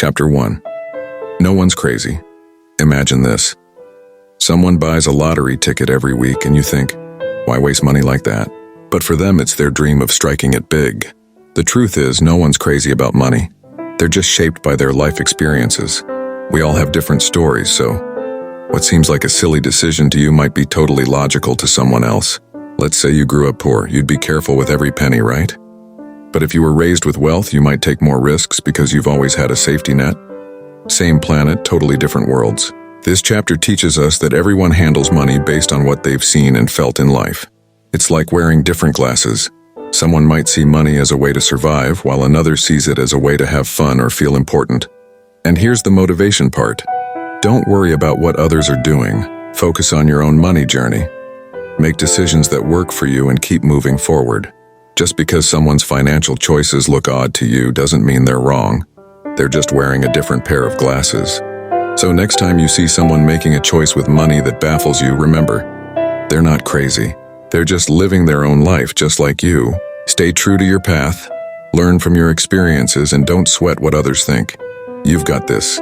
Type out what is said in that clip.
Chapter 1. No one's crazy. Imagine this. Someone buys a lottery ticket every week and you think, why waste money like that? But for them, it's their dream of striking it big. The truth is, no one's crazy about money. They're just shaped by their life experiences. We all have different stories, so what seems like a silly decision to you might be totally logical to someone else. Let's say you grew up poor, you'd be careful with every penny, right? But if you were raised with wealth, you might take more risks because you've always had a safety net. Same planet, totally different worlds. This chapter teaches us that everyone handles money based on what they've seen and felt in life. It's like wearing different glasses. Someone might see money as a way to survive, while another sees it as a way to have fun or feel important. And here's the motivation part. Don't worry about what others are doing. Focus on your own money journey. Make decisions that work for you and keep moving forward. Just because someone's financial choices look odd to you doesn't mean they're wrong. They're just wearing a different pair of glasses. So next time you see someone making a choice with money that baffles you, remember, they're not crazy. They're just living their own life just like you. Stay true to your path, learn from your experiences, and don't sweat what others think. You've got this.